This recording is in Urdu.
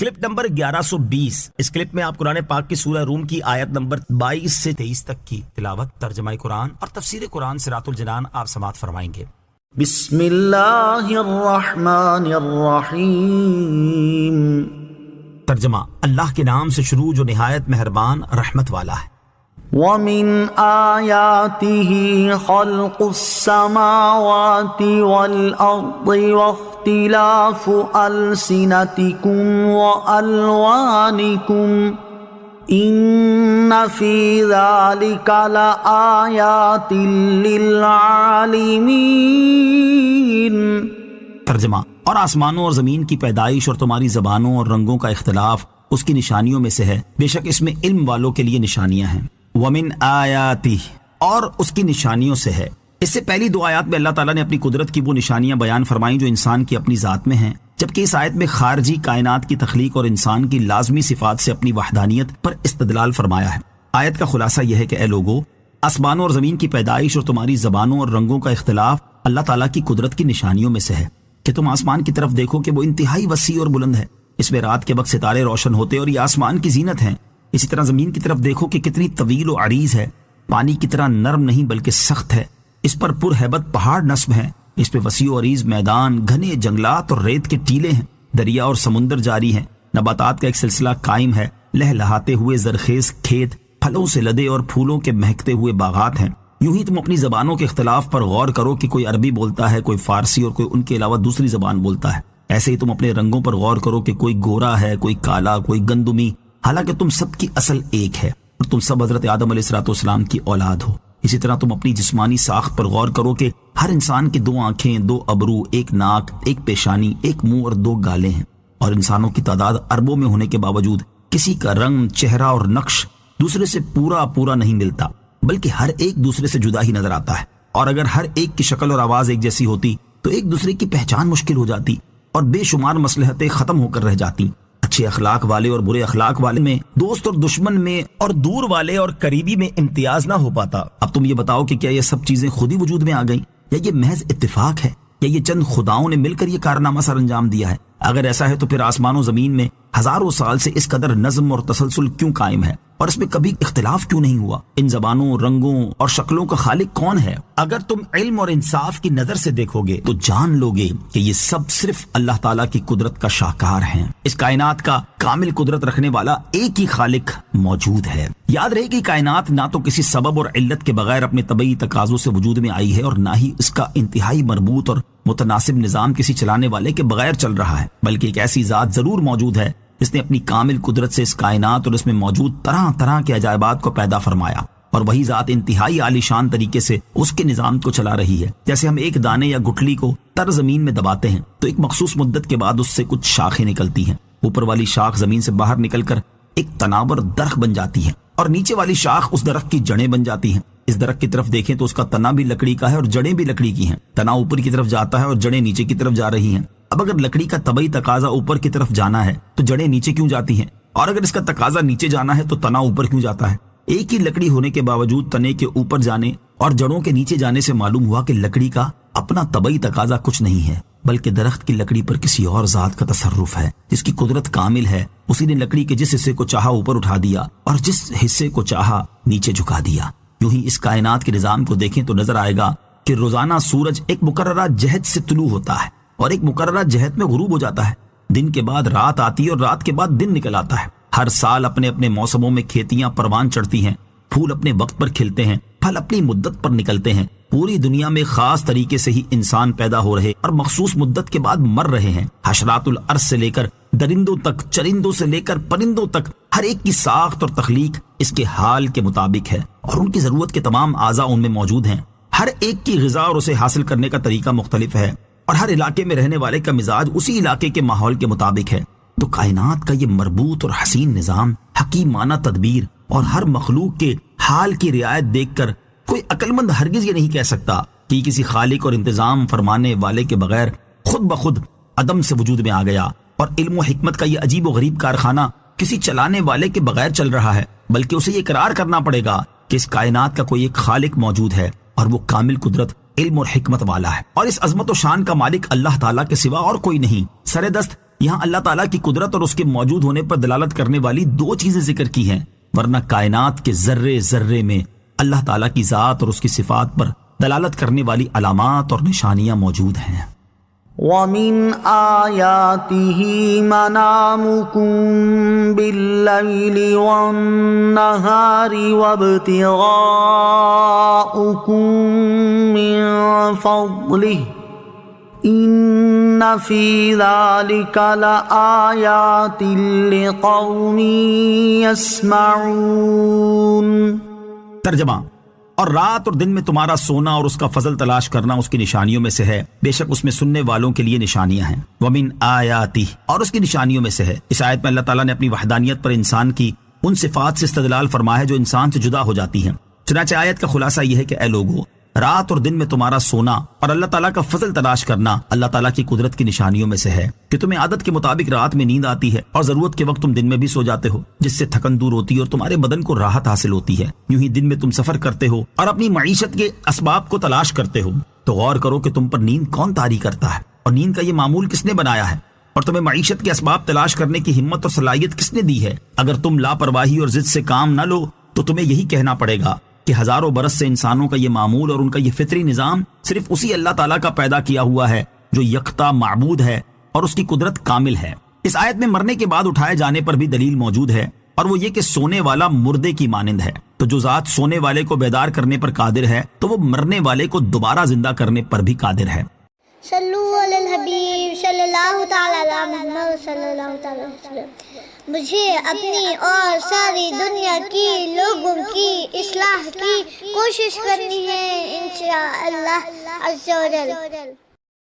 Clip number 1120۔ اس کلپ میں آپ قرآن پاک کی سورہ روم کی آیت نمبر 22 سے 23 تک کی تلاوت، ترجمہ قرآن اور تفسیر قرآن صراط الجنان آپ سماعت فرمائیں گے۔ بسم اللہ الرحمن الرحیم۔ ترجمہ، اللہ کے نام سے شروع جو نہایت مہربان رحمت والا ہے۔ وَمِنْ آيَاتِهِ خَلْقُ السَّمَاوَاتِ وَالْأَرْضِ وَاخْتِلَافُ أَلْسِنَتِكُمْ وَأَلْوَانِكُمْ إِنَّ فِي ذَلِكَ لَآيَاتٍ لِّلْعَالِمِينَ۔ ترجمہ، اور آسمانوں اور زمین کی پیدائش اور تمہاری زبانوں اور رنگوں کا اختلاف اس کی نشانیوں میں سے ہے، بے شک اس میں علم والوں کے لیے نشانیاں ہیں۔ وَمِنْ آیَاتِهِ، اور اس کی نشانیوں سے ہے۔ اس سے پہلی دو آیات میں اللہ تعالیٰ نے اپنی قدرت کی وہ نشانیاں بیان فرمائیں جو انسان کی اپنی ذات میں ہیں، جبکہ اس آیت میں خارجی کائنات کی تخلیق اور انسان کی لازمی صفات سے اپنی وحدانیت پر استدلال فرمایا ہے۔ آیت کا خلاصہ یہ ہے کہ اے لوگو، آسمانوں اور زمین کی پیدائش اور تمہاری زبانوں اور رنگوں کا اختلاف اللہ تعالیٰ کی قدرت کی نشانیوں میں سے ہے کہ تم آسمان کی طرف دیکھو کہ وہ انتہائی وسیع اور بلند ہے، اس میں رات کے وقت ستارے روشن ہوتے اور یہ آسمان کی زینت ہیں۔ اسی طرح زمین کی طرف دیکھو کہ کتنی طویل و عریض ہے، پانی کی طرح نرم نہیں بلکہ سخت ہے، اس پر پرہیبت پہاڑ نصب ہیں، اس پہ وسیع و عریض میدان، گھنے جنگلات اور ریت کے ٹیلے ہیں، دریا اور سمندر جاری ہیں، نباتات کا ایک سلسلہ قائم ہے، لہلہاتے ہوئے زرخیز کھیت، پھلوں سے لدے اور پھولوں کے مہکتے ہوئے باغات ہیں۔ یوں ہی تم اپنی زبانوں کے اختلاف پر غور کرو کہ کوئی عربی بولتا ہے، کوئی فارسی اور کوئی ان کے علاوہ دوسری زبان بولتا ہے۔ ایسے ہی تم اپنے رنگوں پر غور کرو کہ کوئی گورا ہے، کوئی کالا، کوئی گندمی، حالانکہ تم سب کی اصل ایک ہے اور تم سب حضرت آدم علیہ السلام کی اولاد ہو۔ اسی طرح تم اپنی جسمانی ساخت پر غور کرو کہ ہر انسان کی 2 آنکھیں، 2 ابرو، 1 ناک، 1 پیشانی، 1 منہ اور 2 گالیں ہیں، اور انسانوں کی تعداد اربوں میں ہونے کے باوجود کسی کا رنگ، چہرہ اور نقش دوسرے سے پورا نہیں ملتا، بلکہ ہر ایک دوسرے سے جدا ہی نظر آتا ہے۔ اور اگر ہر ایک کی شکل اور آواز ایک جیسی ہوتی تو ایک دوسرے کی پہچان مشکل ہو جاتی اور بے شمار مصلحتیں ختم ہو کر رہ جاتی۔ اچھے اخلاق والے اور برے اخلاق والے میں، دوست اور دشمن میں، اور دور والے اور قریبی میں امتیاز نہ ہو پاتا۔ اب تم یہ بتاؤ کہ کیا یہ سب چیزیں خود ہی وجود میں آ گئیں، یا یہ محض اتفاق ہے، یا یہ چند خداؤں نے مل کر یہ کارنامہ سر انجام دیا ہے؟ اگر ایسا ہے تو پھر آسمان و زمین میں ہزاروں سال سے اس قدر نظم اور تسلسل کیوں قائم ہے، اور اس میں کبھی اختلاف کیوں نہیں ہوا؟ ان زبانوں، رنگوں اور شکلوں کا خالق کون ہے؟ اگر تم علم اور انصاف کی نظر سے دیکھو گے تو جان لو گے کہ یہ سب صرف اللہ تعالیٰ کی قدرت کا شاہکار ہیں۔ اس کائنات کا کامل قدرت رکھنے والا ایک ہی خالق موجود ہے۔ یاد رہے کہ کائنات نہ تو کسی سبب اور علت کے بغیر اپنے طبعی تقاضوں سے وجود میں آئی ہے، اور نہ ہی اس کا انتہائی مربوط اور متناسب نظام کسی چلانے والے کے بغیر چل رہا ہے، بلکہ ایک ایسی ذات ضرور موجود ہے جس نے اپنی کامل قدرت سے اس کائنات اور اس میں موجود طرح طرح کے عجائبات کو پیدا فرمایا، اور وہی ذات انتہائی عالی شان طریقے سے اس کے نظام کو چلا رہی ہے۔ جیسے ہم ایک دانے یا گٹلی کو تر زمین میں دباتے ہیں تو ایک مخصوص مدت کے بعد اس سے کچھ شاخیں نکلتی ہیں، اوپر والی شاخ زمین سے باہر نکل کر ایک تناور درخت بن جاتی ہے، اور نیچے والی شاخ اس درخت کی جڑیں بن جاتی ہیں۔ اس درخت کی طرف دیکھیں تو اس کا تنا بھی لکڑی کا ہے اور جڑیں بھی لکڑی کی ہیں، تنا اوپر کی طرف جاتا ہے اور جڑیں نیچے کی طرف جا رہی ہیں۔ اب اگر لکڑی کا طبعی تقاضا اوپر کی طرف جانا ہے تو جڑیں نیچے کیوں جاتی ہیں، اور اگر اس کا تقاضا نیچے جانا ہے تو تنا اوپر کیوں جاتا ہے؟ ایک ہی لکڑی ہونے کے باوجود تنے کے اوپر جانے اور جڑوں کے نیچے جانے سے معلوم ہوا کہ لکڑی کا اپنا طبعی تقاضا کچھ نہیں ہے، بلکہ درخت کی لکڑی پر کسی اور ذات کا تصرف ہے جس کی قدرت کامل ہے۔ اسی نے لکڑی کے جس حصے کو چاہا اوپر اٹھا دیا اور جس حصے کو چاہا نیچے جھکا دیا۔ یوں ہی اس کائنات کے نظام کو دیکھیں تو نظر آئے گا کہ روزانہ سورج ایک مقررہ جہت سے طلوع ہوتا ہے اور ایک مقررہ جہت میں غروب ہو جاتا ہے، دن کے بعد رات آتی ہے اور رات کے بعد دن نکل آتا ہے۔ ہر سال اپنے اپنے موسموں میں کھیتیاں پروان چڑھتی ہیں، پھول اپنے وقت پر کھلتے ہیں، پھل اپنی مدت پر نکلتے ہیں۔ پوری دنیا میں خاص طریقے سے ہی انسان پیدا ہو رہے اور مخصوص مدت کے بعد مر رہے ہیں۔ حشرات الارض سے لے کر درندوں تک، چرندوں سے لے کر پرندوں تک، ہر ایک کی ساخت اور تخلیق اس کے حال کے مطابق ہے، اور ان کی ضرورت کے تمام اعضاء ان میں موجود ہیں۔ ہر ایک کی غذا اور اسے حاصل کرنے کا طریقہ مختلف ہے، اور ہر علاقے میں رہنے والے کا مزاج اسی علاقے کے ماحول کے مطابق ہے۔ تو کائنات کا یہ مربوط اور حسین نظام، حکیمانہ تدبیر اور ہر مخلوق کے حال کی رعایت دیکھ کر کوئی عقل مند ہرگز یہ نہیں کہہ سکتا کہ کسی خالق اور انتظام فرمانے والے کے بغیر خود بخود عدم سے وجود میں آ گیا، اور علم و حکمت کا یہ عجیب و غریب کارخانہ کسی چلانے والے کے بغیر چل رہا ہے، بلکہ اسے یہ اقرار کرنا پڑے گا کہ اس کائنات کا کوئی ایک خالق موجود ہے، اور وہ کامل قدرت، علم اور حکمت والا ہے، اور اس عظمت و شان کا مالک اللہ تعالیٰ کے سوا اور کوئی نہیں۔ سر دست یہاں اللہ تعالیٰ کی قدرت اور اس کے موجود ہونے پر دلالت کرنے والی دو چیزیں ذکر کی ہیں، ورنہ کائنات کے ذرے ذرے میں اللہ تعالیٰ کی ذات اور اس کی صفات پر دلالت کرنے والی علامات اور نشانیاں موجود ہیں۔ وَمِنْ آيَاتِهِ مَنَامُكُمْ بِاللَّيْلِ وَالنَّهَارِ وَابْتِغَاؤُكُمْ مِنْ فَضْلِهِ إِنَّ فِي ذَلِكَ لَآيَاتٍ لِقَوْمٍ يَسْمَعُونَ۔ ترجمہ: اور رات اور دن میں تمہارا سونا اور اس کا فضل تلاش کرنا اس کی نشانیوں میں سے ہے، بے شک اس میں سننے والوں کے لیے نشانیاں ہیں۔ وَمِنْ آیَاتِهِ، اور اس کی نشانیوں میں سے ہے۔ اس آیت میں اللہ تعالیٰ نے اپنی وحدانیت پر انسان کی ان صفات سے استدلال فرمایا ہے جو انسان سے جدا ہو جاتی ہیں۔ چنانچہ آیت کا خلاصہ یہ ہے کہ اے لوگو، رات اور دن میں تمہارا سونا اور اللہ تعالیٰ کا فضل تلاش کرنا اللہ تعالیٰ کی قدرت کی نشانیوں میں سے ہے کہ تمہیں عادت کے مطابق رات میں نیند آتی ہے اور ضرورت کے وقت تم دن میں بھی سو جاتے ہو، جس سے تھکن دور ہوتی ہے اور تمہارے بدن کو راحت حاصل ہوتی ہے۔ یوں ہی دن میں تم سفر کرتے ہو اور اپنی معیشت کے اسباب کو تلاش کرتے ہو، تو غور کرو کہ تم پر نیند کون طاری کرتا ہے اور نیند کا یہ معمول کس نے بنایا ہے، اور تمہیں معیشت کے اسباب تلاش کرنے کی ہمت اور صلاحیت کس نے دی ہے۔ اگر تم لاپرواہی اور ضد سے کام نہ لو تو تمہیں یہی کہنا پڑے گا کہ ہزاروں برس سے انسانوں کا یہ معمول اور ان کا یہ فطری نظام صرف اسی اللہ تعالیٰ کا پیدا کیا ہوا ہے جو یکتا معبود ہے اور اس کی قدرت کامل ہے۔ اس آیت میں مرنے کے بعد اٹھائے جانے پر بھی دلیل موجود ہے، اور وہ یہ کہ سونے والا مردے کی مانند ہے، تو جو ذات سونے والے کو بیدار کرنے پر قادر ہے تو وہ مرنے والے کو دوبارہ زندہ کرنے پر بھی قادر ہے۔ صلو علی الحبیب صلی اللہ تعالی علی محمد صلی اللہ تعالی علیہ وسلم۔ مجھے اپنی اور ساری دنیا کی لوگوں کی اصلاح کی کوشش کرنی ہے انشاءاللہ عز و جل۔